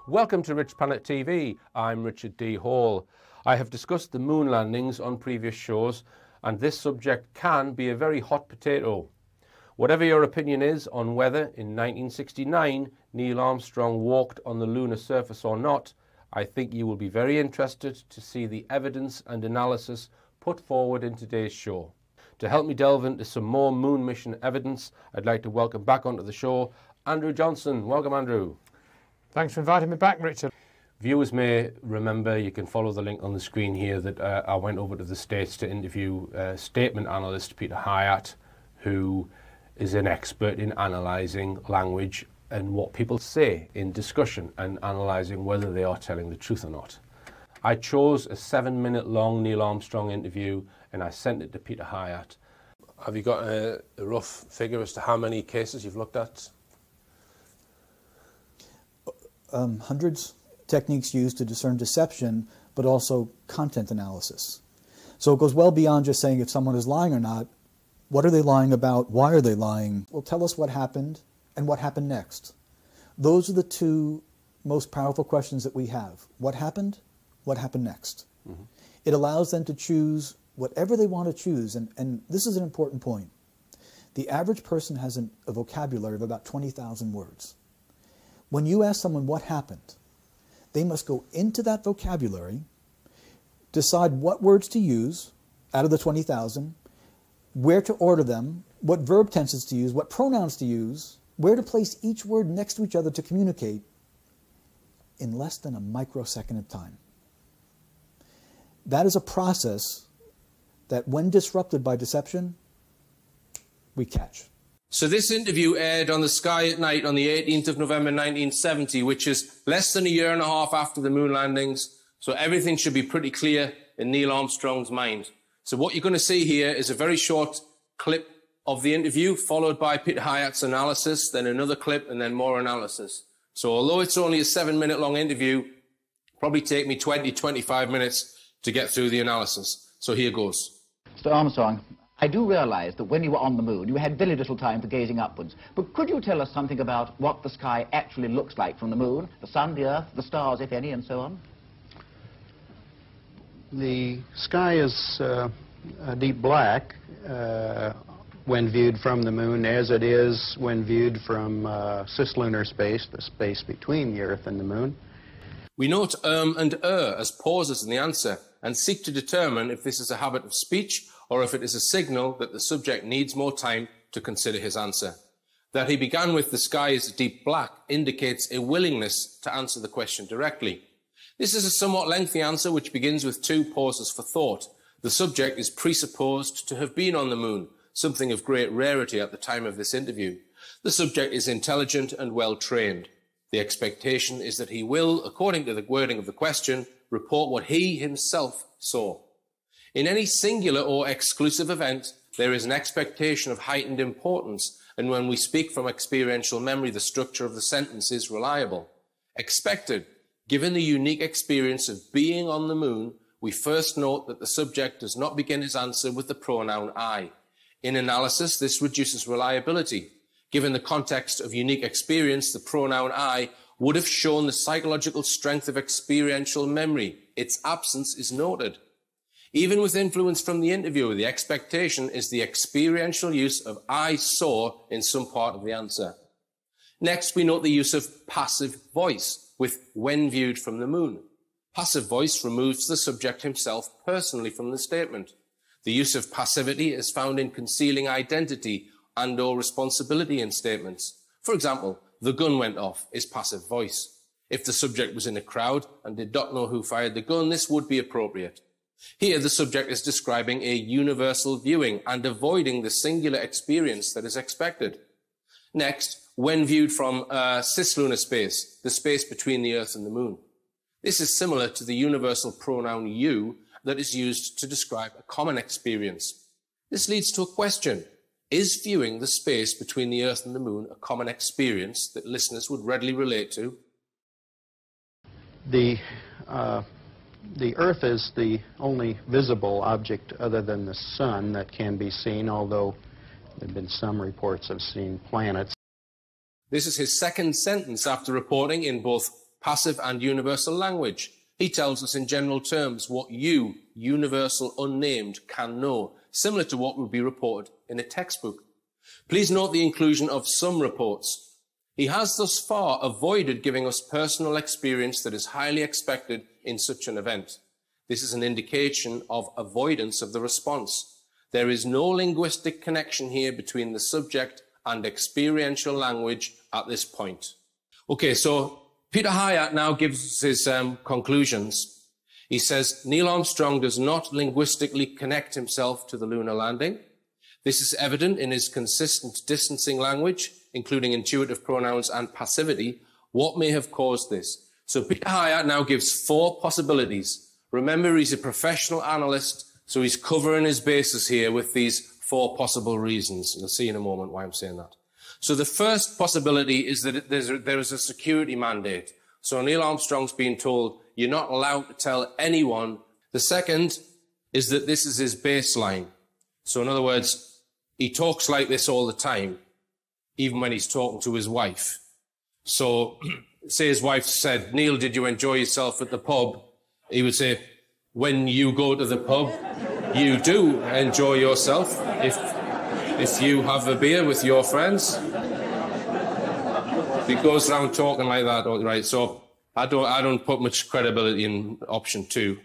Welcome to Rich Planet TV. I'm Richard D. Hall. I have discussed the moon landings on previous shows, and this subject can be a very hot potato. Whatever your opinion is on whether in 1969 Neil Armstrong walked on the lunar surface or not, I think you will be very interested to see the evidence and analysis put forward in today's show. To help me delve into some more moon mission evidence, I'd like to welcome back onto the show Andrew Johnson. Welcome, Andrew. Thanks for inviting me back, Richard. Viewers may remember, you can follow the link on the screen here, that I went over to the States to interview statement analyst Peter Hyatt, who is an expert in analysing language and what people say in discussion and analysing whether they are telling the truth or not. I chose a 7-minute long Neil Armstrong interview and I sent it to Peter Hyatt. Have you got a rough figure as to how many cases you've looked at? Hundreds. Techniques used to discern deception, but also content analysis. So it goes well beyond just saying if someone is lying or not. What are they lying about? Why are they lying? Well, tell us what happened and what happened next. Those are the two most powerful questions that we have. What happened? What happened next? Mm-hmm. It allows them to choose whatever they want to choose, and this is an important point. The average person has a vocabulary of about 20,000 words. When you ask someone what happened, they must go into that vocabulary, decide what words to use out of the 20,000, where to order them, what verb tenses to use, what pronouns to use, where to place each word next to each other to communicate in less than a microsecond of time. That is a process that, when disrupted by deception, we catch. So this interview aired on the Sky at Night on the 18th of November 1970, which is less than a year and a half after the moon landings. So everything should be pretty clear in Neil Armstrong's mind. So what you're going to see here is a very short clip of the interview, followed by Peter Hyatt's analysis, then another clip, and then more analysis. So although it's only a 7-minute long interview, probably take me 20, 25 minutes to get through the analysis. So here goes. Mr. Armstrong, I do realize that when you were on the moon, you had very little time for gazing upwards. But could you tell us something about what the sky actually looks like from the moon, the sun, the earth, the stars, if any, and so on? The sky is a deep black when viewed from the moon, as it is when viewed from cislunar space, the space between the Earth and the moon. We note and as pauses in the answer and seek to determine if this is a habit of speech or if it is a signal that the subject needs more time to consider his answer. That he began with "the sky is deep black" indicates a willingness to answer the question directly. This is a somewhat lengthy answer which begins with 2 pauses for thought. The subject is presupposed to have been on the moon, something of great rarity at the time of this interview. The subject is intelligent and well trained. The expectation is that he will, according to the wording of the question, report what he himself saw. In any singular or exclusive event, there is an expectation of heightened importance, and when we speak from experiential memory, the structure of the sentence is reliable. Expected. Given the unique experience of being on the moon, we first note that the subject does not begin his answer with the pronoun I. In analysis, this reduces reliability. Given the context of unique experience, the pronoun I would have shown the psychological strength of experiential memory. Its absence is noted. Even with influence from the interviewer, the expectation is the experiential use of "I saw" in some part of the answer. Next, we note the use of passive voice with "when viewed from the moon." Passive voice removes the subject himself personally from the statement. The use of passivity is found in concealing identity and/or responsibility in statements. For example, "the gun went off" is passive voice. If the subject was in a crowd and did not know who fired the gun, this would be appropriate. Here, the subject is describing a universal viewing and avoiding the singular experience that is expected. Next, when viewed from cislunar space, the space between the Earth and the moon. This is similar to the universal pronoun "you" that is used to describe a common experience. This leads to a question. Is viewing the space between the Earth and the moon a common experience that listeners would readily relate to? The Earth is the only visible object other than the sun that can be seen, although there have been some reports of seeing planets. This is his second sentence after reporting in both passive and universal language. He tells us in general terms what you, universal unnamed, can know, similar to what would be reported in a textbook. Please note the inclusion of some reports. He has thus far avoided giving us personal experience that is highly expected in such an event. This is an indication of avoidance of the response. There is no linguistic connection here between the subject and experiential language at this point. Okay, so Peter Hyatt now gives us his conclusions. He says, Neil Armstrong does not linguistically connect himself to the lunar landing. This is evident in his consistent distancing language, including intuitive pronouns and passivity. What may have caused this? So Peter Hyatt now gives 4 possibilities. Remember, he's a professional analyst, so he's covering his bases here with these 4 possible reasons. You'll see in a moment why I'm saying that. So the first possibility is that there is a security mandate. So Neil Armstrong's been told, you're not allowed to tell anyone. The second is that this is his baseline. So in other words, he talks like this all the time, even when he's talking to his wife. So say his wife said, Neil, did you enjoy yourself at the pub? He would say, when you go to the pub, you do enjoy yourself if you have a beer with your friends. He goes around talking like that, right? So I don't put much credibility in option 2.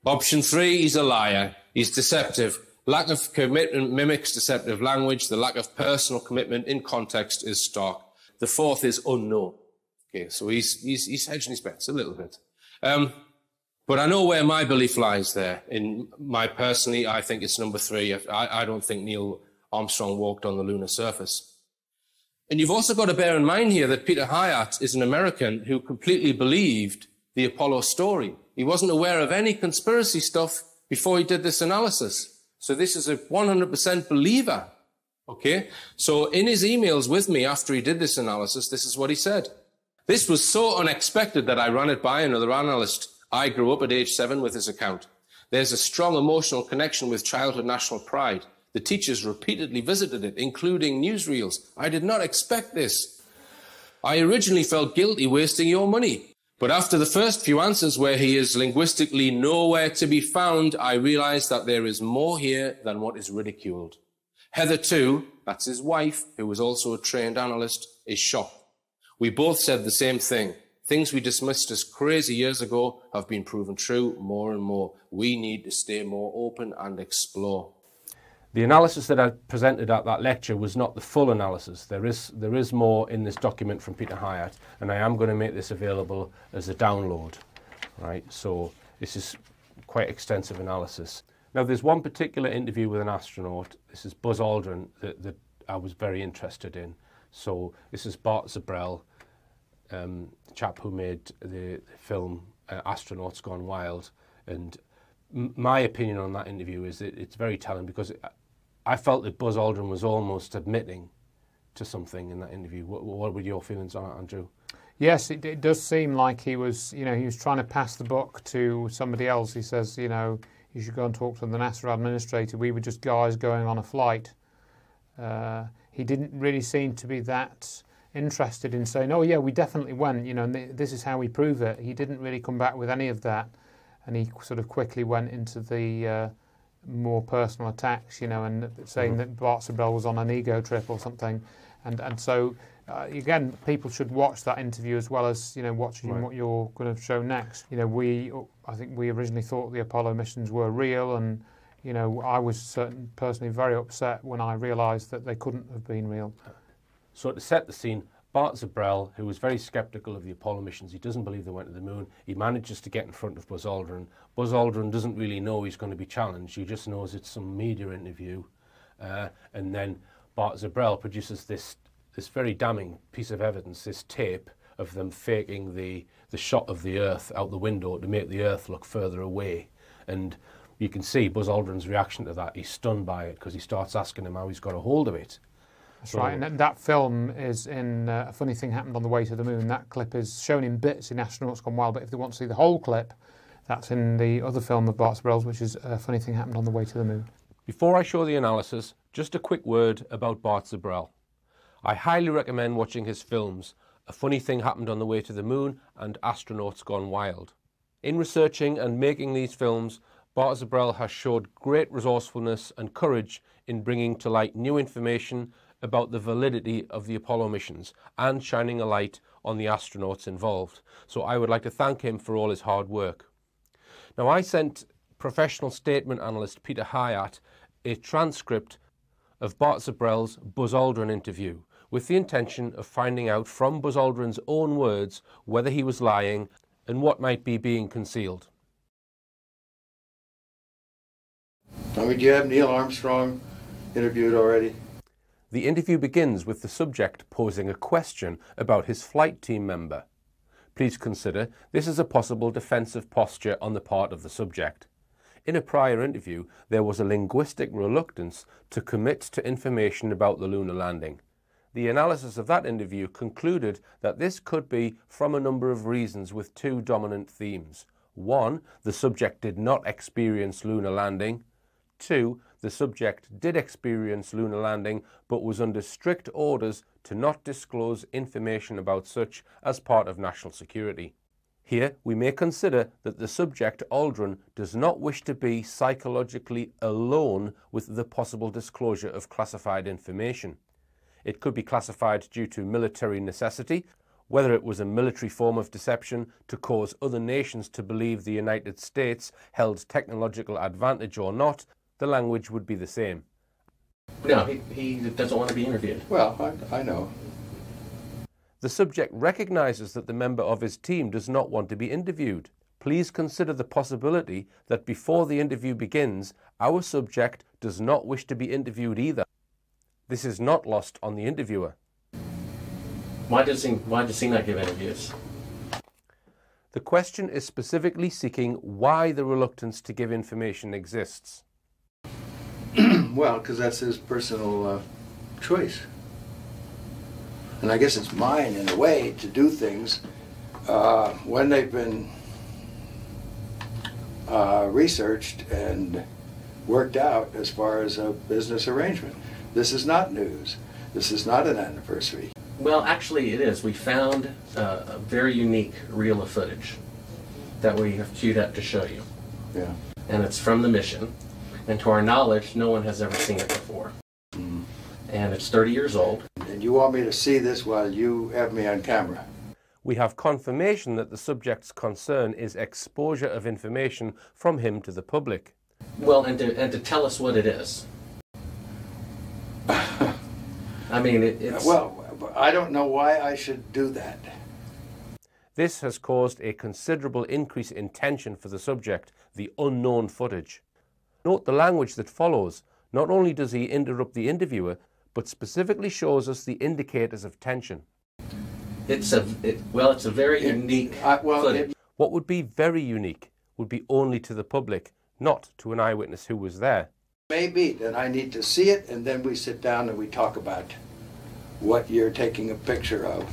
Option 3, he's a liar. He's deceptive. Lack of commitment mimics deceptive language. The lack of personal commitment in context is stark. The 4th is unknown. Okay, so he's hedging his bets a little bit. But I know where my belief lies there. Personally, I think it's number 3. I don't think Neil Armstrong walked on the lunar surface. And you've also got to bear in mind here that Peter Hyatt is an American who completely believed the Apollo story. He wasn't aware of any conspiracy stuff before he did this analysis. So this is a 100% believer. Okay? So in his emails with me after he did this analysis, this is what he said. This was so unexpected that I ran it by another analyst. I grew up at age 7 with his account. There's a strong emotional connection with childhood national pride. The teachers repeatedly visited it, including newsreels. I did not expect this. I originally felt guilty wasting your money. But after the first few answers where he is linguistically nowhere to be found, I realized that there is more here than what is ridiculed. Heather, too, that's his wife, who was also a trained analyst, is shocked. We both said the same thing. Things we dismissed as crazy years ago have been proven true more and more. We need to stay more open and explore. The analysis that I presented at that lecture was not the full analysis. There is more in this document from Peter Hyatt, and I am going to make this available as a download. Right? So this is quite extensive analysis. Now there's one particular interview with an astronaut. This is Buzz Aldrin that I was very interested in. So this is Bart Sibrel, the chap who made the film Astronauts Gone Wild, and my opinion on that interview is that it's very telling because I felt that Buzz Aldrin was almost admitting to something in that interview. What were your feelings on it, Andrew? Yes, it does seem like he was trying to pass the buck to somebody else. He says, you should go and talk to the NASA administrator. We were just guys going on a flight. He didn't really seem to be that interested in saying, oh yeah, we definitely went, and this is how we prove it. He didn't really come back with any of that, and he sort of quickly went into the more personal attacks, and saying that Bart Sibrel was on an ego trip or something, and so again, people should watch that interview as well as watching what you're going to show next. I think we originally thought the Apollo missions were real, and I was personally very upset when I realised that they couldn't have been real. So to set the scene, Bart Sibrel, who was very sceptical of the Apollo missions, he doesn't believe they went to the moon. He manages to get in front of Buzz Aldrin. Buzz Aldrin doesn't really know he's going to be challenged. He just knows it's some media interview. And then Bart Sibrel produces this very damning piece of evidence, this tape of them faking the shot of the Earth out the window to make the Earth look further away. And you can see Buzz Aldrin's reaction to that. He's stunned by it because he starts asking him how he's got a hold of it. That's right, and that film is in A Funny Thing Happened on the Way to the Moon. That clip is shown in bits in Astronauts Gone Wild, but if they want to see the whole clip, that's in the other film of Bart Sibrel's, which is A Funny Thing Happened on the Way to the Moon. Before I show the analysis, just a quick word about Bart Sibrel. I highly recommend watching his films. A funny thing happened on the way to the moon, and astronauts gone wild. In researching and making these films, Bart Sibrel has showed great resourcefulness and courage in bringing to light new information about the validity of the Apollo missions and shining a light on the astronauts involved. So I would like to thank him for all his hard work. Now, I sent professional statement analyst Peter Hyatt a transcript of Bart Sibrel's Buzz Aldrin interview with the intention of finding out from Buzz Aldrin's own words whether he was lying and what might be being concealed. I mean, do you have Neil Armstrong interviewed already? The interview begins with the subject posing a question about his flight team member. Please consider this is a possible defensive posture on the part of the subject. In a prior interview, there was a linguistic reluctance to commit to information about the lunar landing. The analysis of that interview concluded that this could be from a number of reasons with two dominant themes. One, the subject did not experience lunar landing. Two, the subject did experience lunar landing but was under strict orders to not disclose information about such as part of national security. Here we may consider that the subject, Aldrin, does not wish to be psychologically alone with the possible disclosure of classified information. It could be classified due to military necessity, whether it was a military form of deception to cause other nations to believe the United States held technological advantage or not, the language would be the same. No, he doesn't want to be interviewed. Well, I know. The subject recognizes that the member of his team does not want to be interviewed. Please consider the possibility that before the interview begins, our subject does not wish to be interviewed either. This is not lost on the interviewer. Why does he not give interviews? The question is specifically seeking why the reluctance to give information exists. Well, because that's his personal choice. And I guess it's mine, in a way, to do things when they've been researched and worked out as far as a business arrangement. This is not news. This is not an anniversary. Well, actually it is. We found a very unique reel of footage that we have queued up to show you. Yeah. And it's from the mission. And to our knowledge, no one has ever seen it before. Mm. And it's 30 years old. And you want me to see this while you have me on camera? We have confirmation that the subject's concern is exposure of information from him to the public. Well, and to tell us what it is. I mean, it's... Well, I don't know why I should do that. This has caused a considerable increase in tension for the subject, the unknown footage. Note the language that follows. Not only does he interrupt the interviewer, but specifically shows us the indicators of tension. It's a very unique footage. What would be very unique would be only to the public, not to an eyewitness who was there. Maybe, then I need to see it, and then we sit down and we talk about what you're taking a picture of.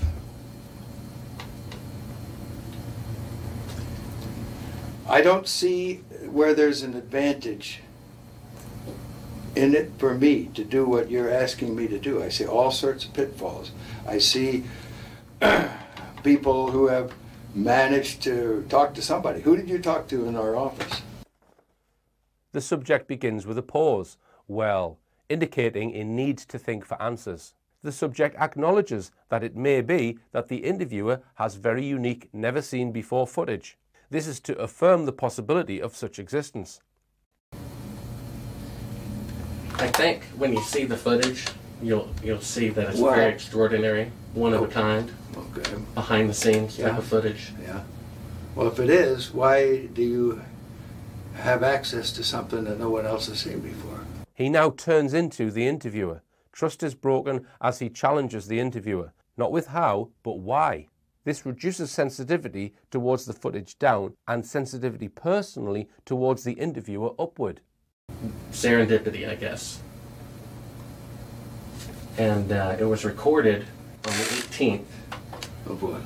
I don't see where there's an advantage in it for me to do what you're asking me to do. I see all sorts of pitfalls. I see people who have managed to talk to somebody. Who did you talk to in our office? The subject begins with a pause, well, indicating a need to think for answers. The subject acknowledges that it may be that the interviewer has very unique, never-seen-before footage. This is to affirm the possibility of such existence. I think when you see the footage, you'll see that it's very extraordinary, one of a kind, behind the scenes type of footage. Yeah. Well, if it is, why do you have access to something that no one else has seen before? He now turns into the interviewer. Trust is broken as he challenges the interviewer, not with how, but why. This reduces sensitivity towards the footage down and sensitivity personally towards the interviewer upward. Serendipity, I guess. And it was recorded on the 18th Of what?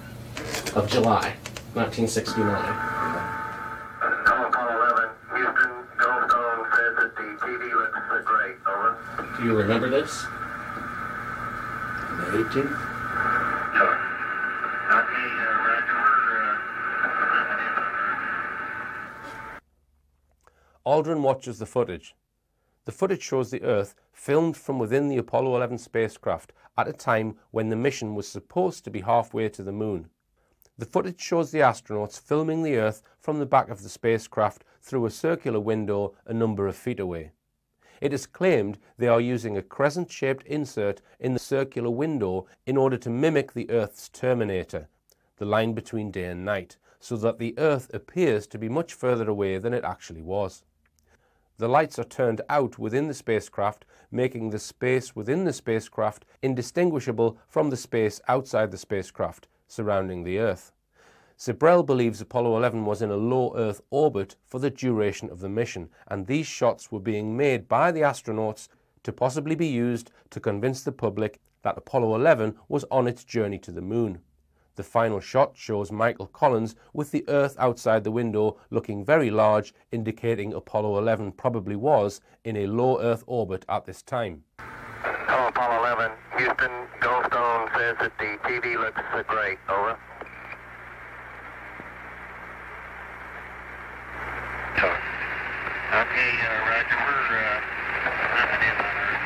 of July, 1969. Apollo 11, Houston, Goldstone says that the TV looks great, over. Do you remember this? On the 18th? Sure. Aldrin watches the footage. The footage shows the Earth filmed from within the Apollo 11 spacecraft at a time when the mission was supposed to be halfway to the Moon. The footage shows the astronauts filming the Earth from the back of the spacecraft through a circular window a number of feet away. It is claimed they are using a crescent-shaped insert in the circular window in order to mimic the Earth's terminator, the line between day and night, so that the Earth appears to be much further away than it actually was. The lights are turned out within the spacecraft, making the space within the spacecraft indistinguishable from the space outside the spacecraft surrounding the Earth. Sibrel believes Apollo 11 was in a low Earth orbit for the duration of the mission, and these shots were being made by the astronauts to possibly be used to convince the public that Apollo 11 was on its journey to the Moon. The final shot shows Michael Collins with the Earth outside the window looking very large, indicating Apollo 11 probably was in a low Earth orbit at this time. Hello, Apollo 11. Houston, Goldstone says that the TV looks great. Over. Okay, Roger. We're coming in on Earth.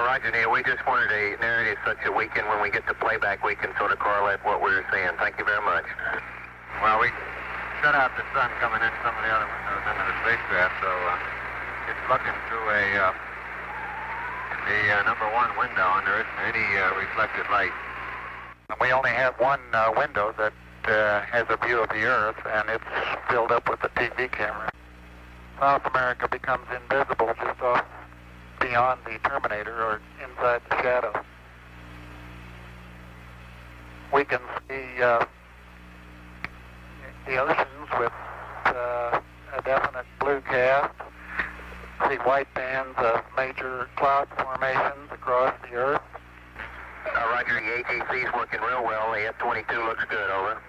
Roger, Neil. We just wanted a narrative such that we can, when we get the playback, we can sort of correlate what we're seeing. Thank you very much. Well, we shut out the sun coming in some of the other windows into the spacecraft, so it's looking through the number one window, and there isn't any reflected light. And we only have one window that has a view of the Earth, and it's filled up with the TV camera. South America becomes invisible just off beyond the terminator or inside the shadow. We can see the oceans with a definite blue cast, see white bands of major cloud formations across the Earth. Roger, the ATC is working real well. The F-22 looks good, over.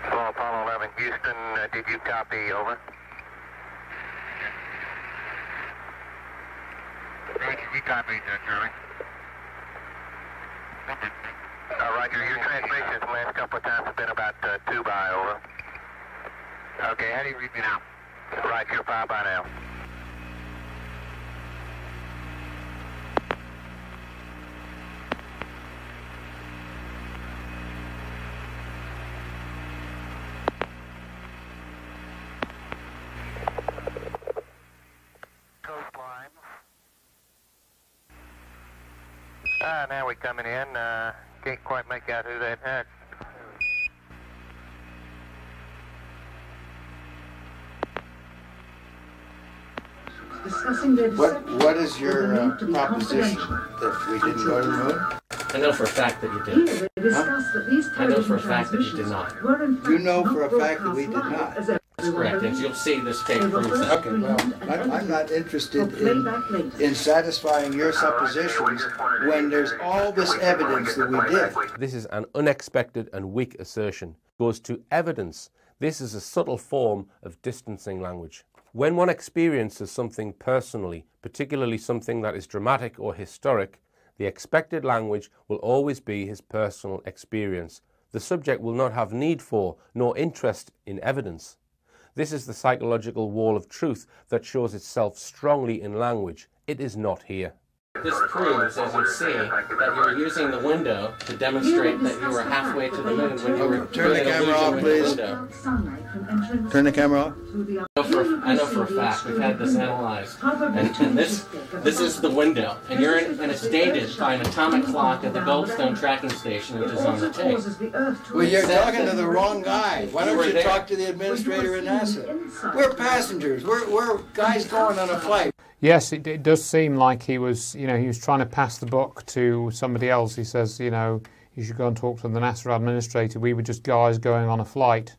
Hello, Apollo 11, Houston, did you copy, over? Roger, we copied that, Charlie. Roger, your transmissions the last couple of times have been about 2 by, over. Okay, how do you read me now? Right, you're 5 by now. Now we're coming in. Can't quite make out who that had. What is your proposition? That we didn't go to the moon? I know for a fact that you did. Huh? I know for a fact that you did not. You know for a fact that we did not. That's correct. And you'll see this tape proves that. Okay, well, I'm not interested in satisfying your suppositions when there's all this evidence that we did. This is an unexpected and weak assertion. It goes to evidence. This is a subtle form of distancing language. When one experiences something personally, particularly something that is dramatic or historic, the expected language will always be his personal experience. The subject will not have need for nor interest in evidence. This is the psychological wall of truth that shows itself strongly in language. It is not here. This proves, as you see, that you were using the window to demonstrate that you were halfway to the moon when you were Turn the camera off, please. Turn the camera off. I know for a fact, we've had this analyzed, and this is the window, and it's dated by an atomic clock at the Goldstone tracking station, which is on the tape. Well, you're talking to the wrong guy. Why don't you talk to the administrator at NASA? We're passengers. We're guys going on a flight. Yes, it does seem like he was trying to pass the buck to somebody else. He says, you should go and talk to the NASA administrator. We were just guys going on a flight.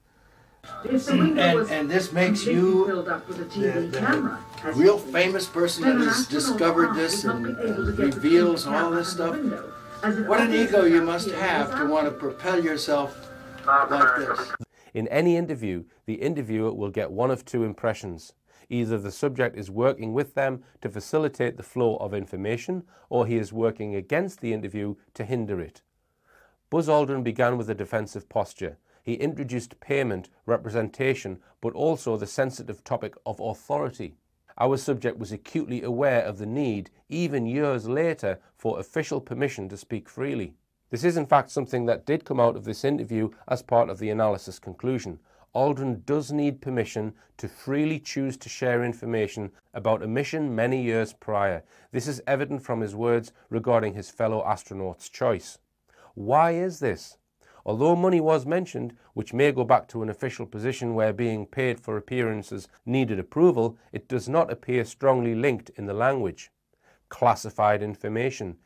And this makes you the real famous person that has discovered this and reveals all this stuff. What an ego you must have to want to propel yourself like this. In any interview, the interviewer will get one of two impressions. Either the subject is working with them to facilitate the flow of information, or he is working against the interview to hinder it. Buzz Aldrin began with a defensive posture. He introduced payment, representation, but also the sensitive topic of authority. Our subject was acutely aware of the need, even years later, for official permission to speak freely. This is in fact something that did come out of this interview as part of the analysis conclusion. Aldrin does need permission to freely choose to share information about a mission many years prior. This is evident from his words regarding his fellow astronauts' choice. Why is this? Although money was mentioned, which may go back to an official position where being paid for appearances needed approval, it does not appear strongly linked in the language. Classified information.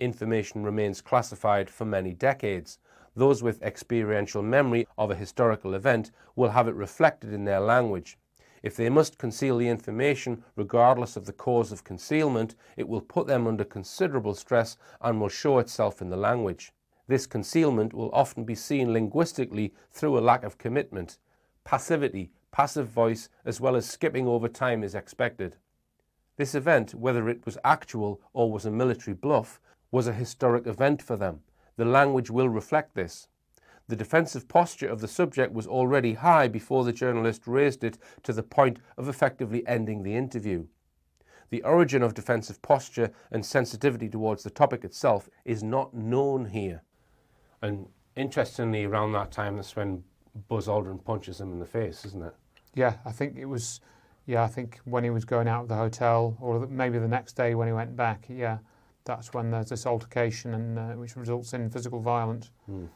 Information remains classified for many decades. Those with experiential memory of a historical event will have it reflected in their language. If they must conceal the information, regardless of the cause of concealment, it will put them under considerable stress and will show itself in the language. This concealment will often be seen linguistically through a lack of commitment. Passivity, passive voice, as well as skipping over time is expected. This event, whether it was actual or was a military bluff, was a historic event for them. The language will reflect this. The defensive posture of the subject was already high before the journalist raised it to the point of effectively ending the interview. The origin of defensive posture and sensitivity towards the topic itself is not known here. And interestingly, around that time, that's when Buzz Aldrin punches him in the face, isn't it? Yeah, I think it was, I think when he was going out of the hotel, or maybe the next day when he went back, that's when there's this altercation, and which results in physical violence. You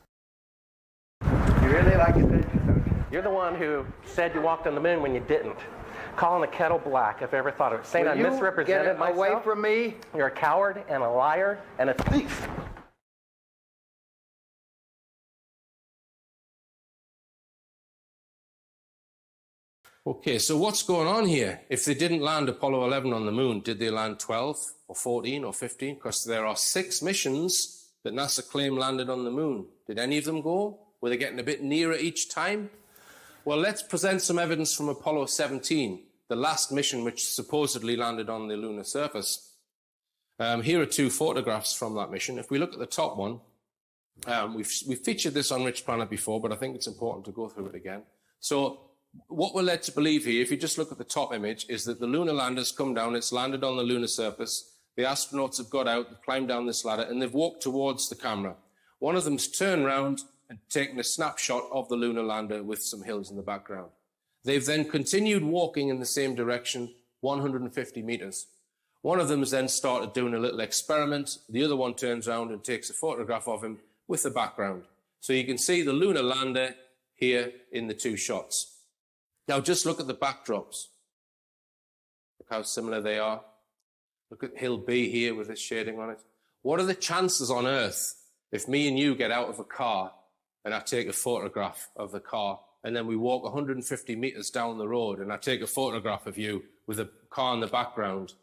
really like adventure, don't you? You're the one who said you walked on the moon when you didn't. Calling the kettle black, if I ever thought of it. Saying I misrepresented myself. Away from me. You're a coward and a liar and a thief. Okay, so what's going on here? If they didn't land Apollo 11 on the moon, did they land 12 or 14 or 15? Because there are 6 missions that NASA claim landed on the moon. Did any of them go? Were they getting a bit nearer each time? Well, let's present some evidence from Apollo 17, the last mission which supposedly landed on the lunar surface. Here are 2 photographs from that mission. If we look at the top one, we've featured this on Rich Planet before, but I think it's important to go through it again. So what we're led to believe here, if you just look at the top image, is that the lunar lander's come down, it's landed on the lunar surface, the astronauts have got out, they've climbed down this ladder, and they've walked towards the camera. One of them's turned round and taken a snapshot of the lunar lander with some hills in the background. They've then continued walking in the same direction, 150 meters. One of them has then started doing a little experiment. The other one turns around and takes a photograph of him with the background. So you can see the lunar lander here in the 2 shots. Now just look at the backdrops. Look how similar they are. Look at Hill B here with this shading on it. What are the chances on Earth if me and you get out of a car and I take a photograph of the car, and then we walk 150 meters down the road and I take a photograph of you with a car in the background?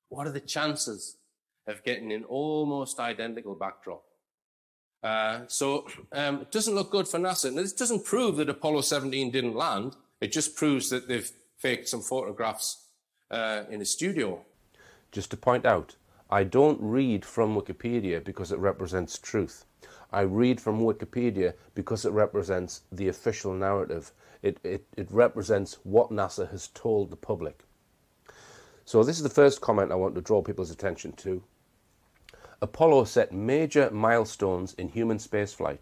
What are the chances of getting an almost identical backdrop? It doesn't look good for NASA. And this doesn't prove that Apollo 17 didn't land. It just proves that they've faked some photographs in a studio. Just to point out, I don't read from Wikipedia because it represents truth. I read from Wikipedia because it represents the official narrative. It represents what NASA has told the public. So this is the first comment I want to draw people's attention to. Apollo set major milestones in human spaceflight.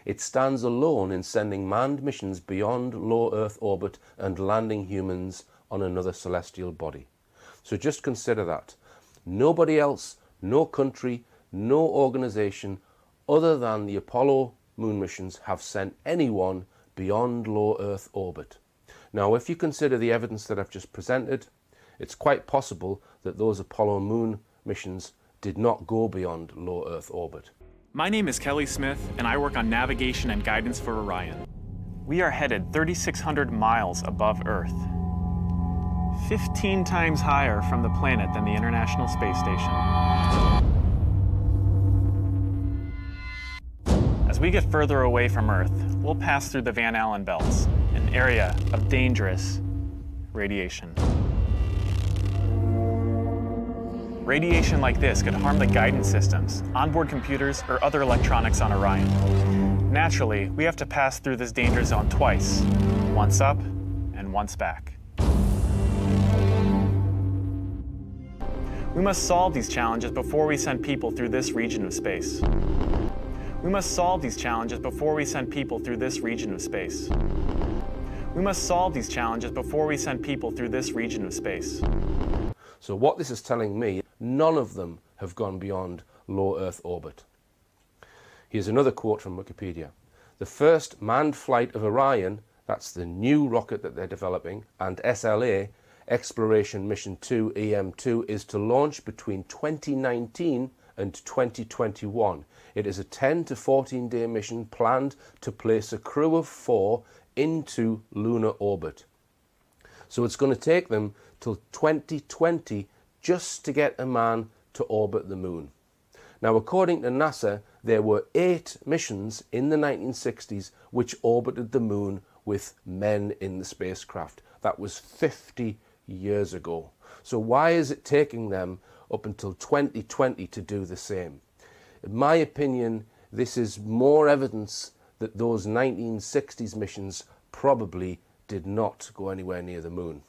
It stands alone in sending manned missions beyond low Earth orbit and landing humans on another celestial body. So just consider that. Nobody else, no country, no organization other than the Apollo moon missions have sent anyone beyond low Earth orbit. Now, if you consider the evidence that I've just presented, it's quite possible that those Apollo moon missions did not go beyond low Earth orbit. My name is Kelly Smith, and I work on navigation and guidance for Orion. We are headed 3,600 miles above Earth, 15 times higher from the planet than the International Space Station. As we get further away from Earth, we'll pass through the Van Allen belts, an area of dangerous radiation. Radiation like this could harm the guidance systems, onboard computers, or other electronics on Orion. Naturally, we have to pass through this danger zone twice, once up and once back. We must solve these challenges before we send people through this region of space. We must solve these challenges before we send people through this region of space. We must solve these challenges before we send people through this region of space. So what this is telling me, none of them have gone beyond low Earth orbit. Here's another quote from Wikipedia. The first manned flight of Orion, that's the new rocket that they're developing, and SLA, Exploration Mission 2, EM2, is to launch between 2019 and 2021. It is a 10 to 14 day mission planned to place a crew of 4 into lunar orbit. So it's going to take them till 2020 just to get a man to orbit the moon. Now, according to NASA, there were 8 missions in the 1960s which orbited the moon with men in the spacecraft. That was 50 years ago. So why is it taking them up until 2020 to do the same? In my opinion, this is more evidence that those 1960s missions probably did not go anywhere near the moon.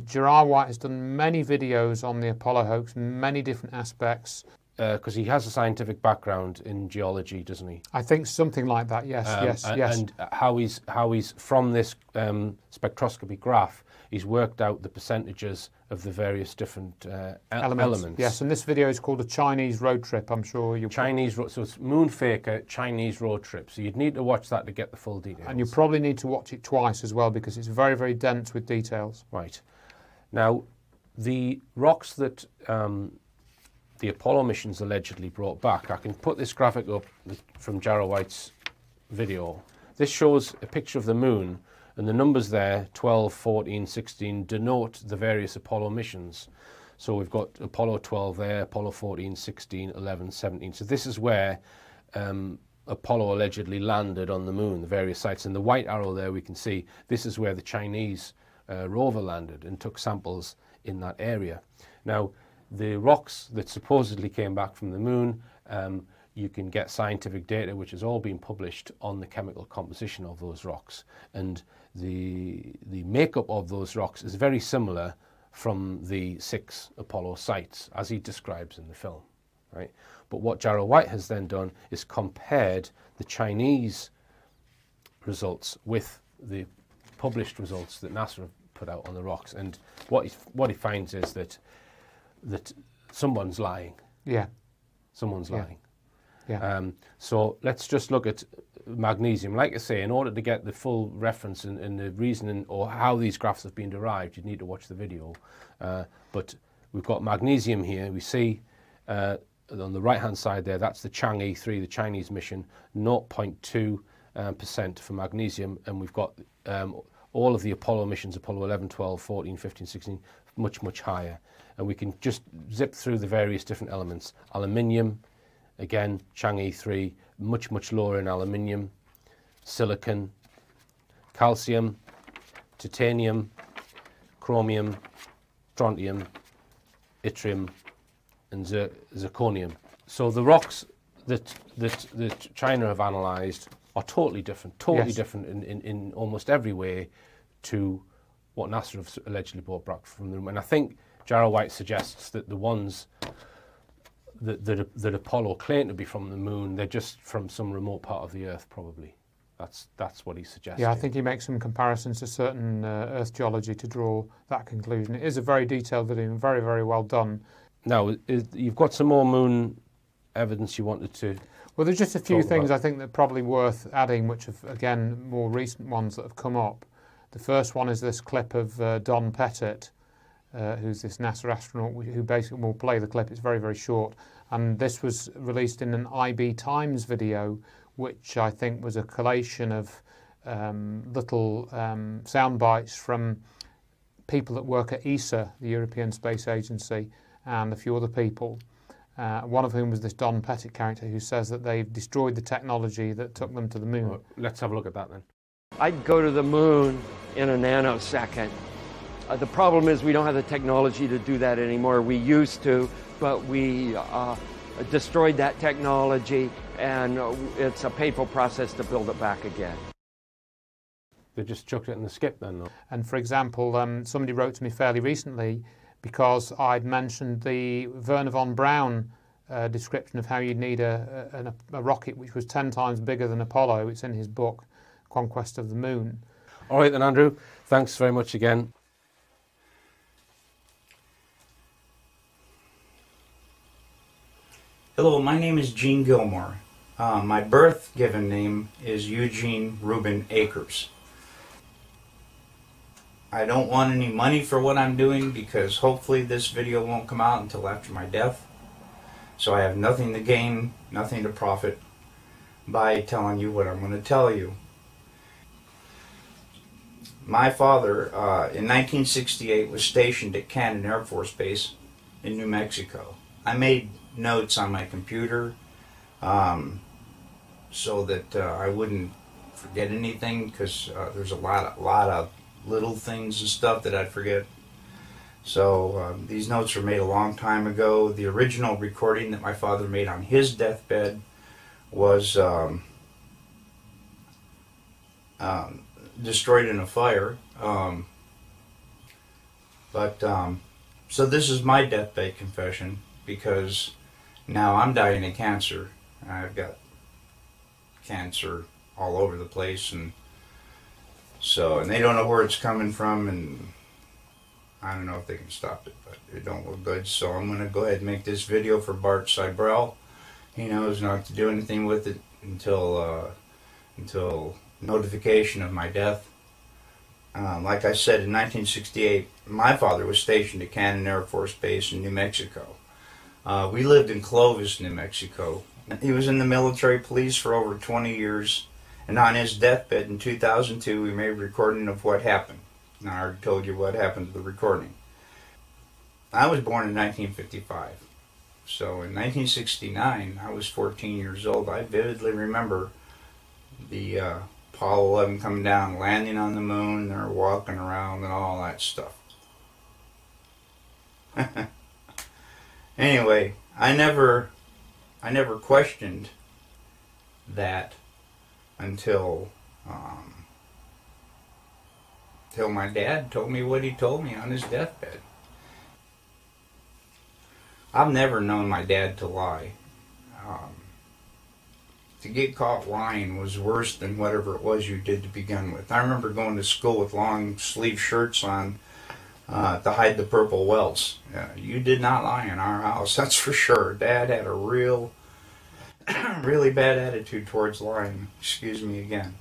Gerard White has done many videos on the Apollo hoax, many different aspects. Because he has a scientific background in geology, doesn't he? I think something like that, yes, yes. And how he's from this spectroscopy graph, he's worked out the percentages of the various different elements. Yes, and this video is called a Chinese road trip, I'm sure you... So it's Moon Faker, Chinese road trip. So you'd need to watch that to get the full details. And you probably need to watch it twice as well, because it's very, very dense with details. Right. Now, the rocks that the Apollo missions allegedly brought back, I can put this graphic up from Gerard White's video. This shows a picture of the moon, and the numbers there, 12, 14, 16, denote the various Apollo missions. So we've got Apollo 12 there, Apollo 14, 16, 11, 17. So this is where Apollo allegedly landed on the moon, the various sites. And the white arrow there we can see, this is where the Chinese rover landed and took samples in that area. Now, the rocks that supposedly came back from the moon, you can get scientific data which has all been published on the chemical composition of those rocks. And the makeup of those rocks is very similar from the 6 Apollo sites, as he describes in the film. Right? But what Gerard White has then done is compared the Chinese results with the published results that NASA have put out on the rocks. And what he finds is that someone's lying. Yeah. Someone's lying. Yeah. So let's just look at magnesium. Like I say, in order to get the full reference and the reasoning or how these graphs have been derived, you need to watch the video. But we've got magnesium here. We see on the right-hand side there, that's the Chang'e 3, the Chinese mission, 0.2% for magnesium. And we've got all of the Apollo missions, Apollo 11, 12, 14, 15, 16, much, much higher. And we can just zip through the various different elements. Aluminium, again, Chang'e 3, much, much lower in aluminium. Silicon, calcium, titanium, chromium, strontium, yttrium, and zirconium. So the rocks that China have analysed are totally different, different in almost every way to what NASA have allegedly brought back from the moon. And I think Gerard White suggests that the ones that Apollo claimed to be from the moon, they're just from some remote part of the Earth, probably. That's what he suggests. Yeah, I think he makes some comparisons to certain Earth geology to draw that conclusion. It is a very detailed video and very, very well done. Now, you've got some more moon evidence you wanted to... Well, there's just a few things I think that are probably worth adding, which have, again, more recent ones that have come up. The first one is this clip of Don Pettit, who's this NASA astronaut who basically will play the clip. It's very, very short. And this was released in an IB Times video, which I think was a collation of little sound bites from people that work at ESA, the European Space Agency, and a few other people. One of whom was this Don Pettit character who says that they've destroyed the technology that took them to the moon. Well, let's have a look at that then. I'd go to the moon in a nanosecond. The problem is we don't have the technology to do that anymore. We used to, but we destroyed that technology, and it's a painful process to build it back again. They just chucked it in the skip then, though. And for example, somebody wrote to me fairly recently because I'd mentioned the Wernher von Braun description of how you'd need a rocket which was 10 times bigger than Apollo. It's in his book, Conquest of the Moon. All right then, Andrew. Thanks very much again. Hello, my name is Gene Gilmore. My birth given name is Eugene Reuben Akers. I don't want any money for what I'm doing because hopefully this video won't come out until after my death. So I have nothing to gain, nothing to profit by telling you what I'm going to tell you. My father, in 1968, was stationed at Cannon Air Force Base in New Mexico. I made notes on my computer so that I wouldn't forget anything, because there's a lot of little things and stuff that I'd forget. So these notes were made a long time ago. The original recording that my father made on his deathbed was destroyed in a fire. So this is my deathbed confession, because now I'm dying of cancer. I've got cancer all over the place, and they don't know where it's coming from, and I don't know if they can stop it, but it don't look good. So I'm going to go ahead and make this video for Bart Sibrel. He knows not to do anything with it until notification of my death. Like I said, in 1968, my father was stationed at Cannon Air Force Base in New Mexico. We lived in Clovis, New Mexico. He was in the military police for over 20 years, and on his deathbed in 2002, we made a recording of what happened. Now, I already told you what happened to the recording. I was born in 1955. So in 1969, I was 14 years old. I vividly remember the Apollo 11 coming down, landing on the moon, they're walking around and all that stuff. Anyway, I never questioned that until my dad told me what he told me on his deathbed. I've never known my dad to lie. To get caught lying was worse than whatever it was you did to begin with. I remember going to school with long sleeve shirts on to hide the purple welts. You did not lie in our house, that's for sure. Dad had a really bad attitude towards lying. Excuse me again.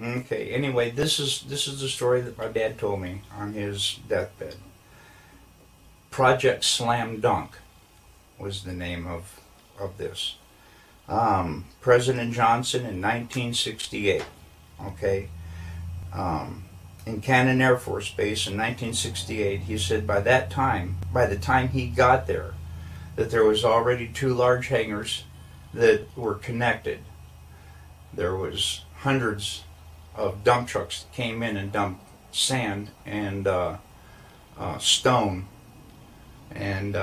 Okay, anyway, this is the story that my dad told me on his deathbed. Project Slam Dunk was the name of this. President Johnson in 1968, okay, in Cannon Air Force Base in 1968, he said by the time he got there, that there was already 2 large hangars that were connected. There was hundreds of dump trucks that came in and dumped sand and stone, and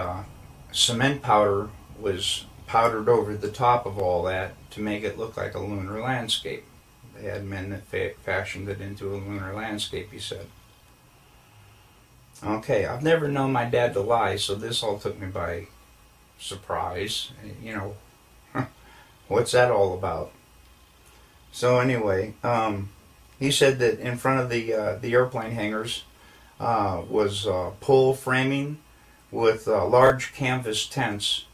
cement powder was powdered over the top of all that to make it look like a lunar landscape. They had men that fashioned it into a lunar landscape, he said. Okay, I've never known my dad to lie, so this all took me by surprise. You know, what's that all about? So anyway, he said that in front of the airplane hangars was pole framing with large canvas tents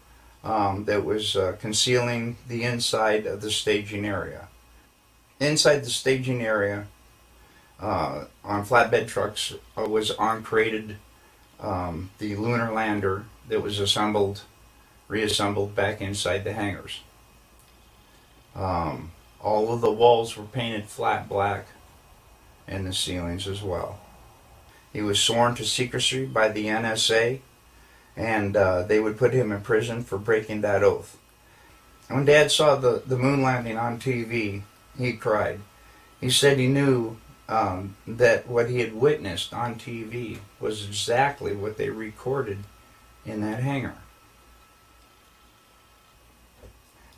that was concealing the inside of the staging area. Inside the staging area, on flatbed trucks, was uncrated the lunar lander that was reassembled back inside the hangars. All of the walls were painted flat black, and the ceilings as well. He was sworn to secrecy by the NSA, and they would put him in prison for breaking that oath. When Dad saw the moon landing on TV, he cried. He said he knew that what he had witnessed on TV was exactly what they recorded in that hangar.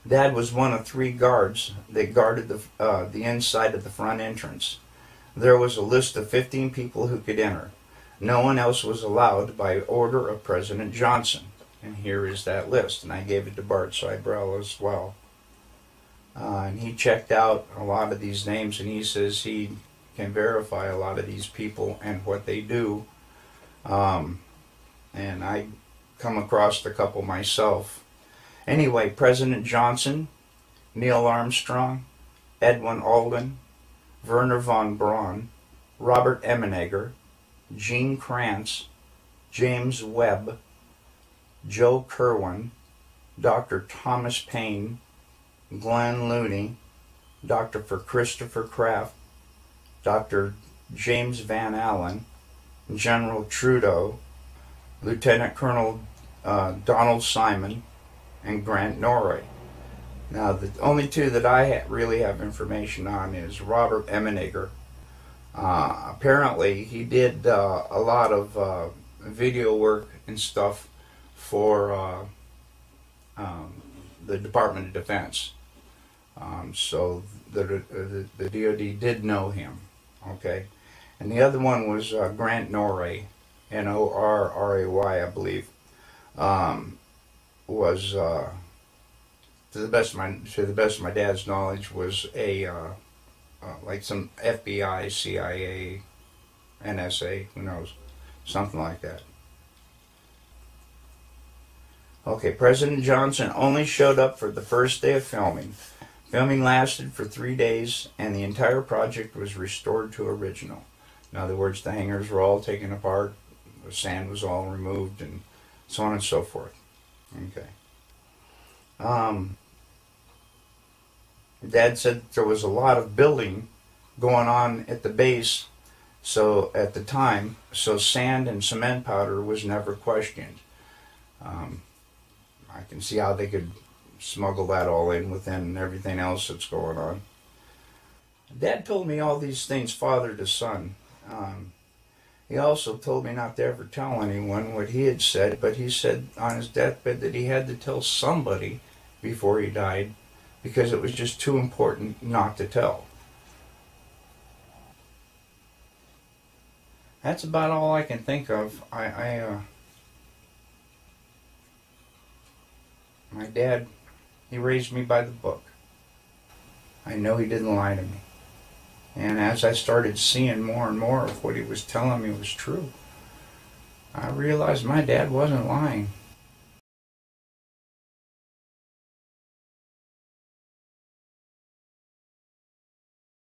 Dad was one of 3 guards that guarded the inside of the front entrance. There was a list of 15 people who could enter. No one else was allowed by order of President Johnson. And here is that list. And I gave it to Bart Sibrel as well. And he checked out a lot of these names, and he says he can verify a lot of these people and what they do. And I come across a couple myself. Anyway, President Johnson, Neil Armstrong, Edwin Alden, Werner von Braun, Robert Emenegger, Gene Kranz, James Webb, Joe Kerwin, Dr. Thomas Paine, Glenn Looney, Dr. Christopher Kraft, Dr. James Van Allen, General Trudeau, Lieutenant Colonel Donald Simon, and Grant Norrie. Now, the only 2 that I really have information on is Robert Emenegger. Apparently, he did a lot of video work and stuff for the Department of Defense. So the DOD did know him, okay? And the other one was Grant Norrie, N-O-R-R-A-Y, I believe, was, to the best of my dad's knowledge, was a like some FBI, CIA, NSA, who knows, something like that. Okay, President Johnson only showed up for the first day of filming. Filming lasted for 3 days, and the entire project was restored to original. In other words, the hangars were all taken apart, the sand was all removed, and so on and so forth. Okay. Dad said there was a lot of building going on at the base, so at the time, so sand and cement powder was never questioned. I can see how they could smuggle that all in within everything else that's going on. Dad told me all these things father to son. He also told me not to ever tell anyone what he had said, but he said on his deathbed that he had to tell somebody before he died because it was just too important not to tell. That's about all I can think of. My dad, he raised me by the book. I know he didn't lie to me. And as I started seeing more and more of what he was telling me was true, I realized my dad wasn't lying.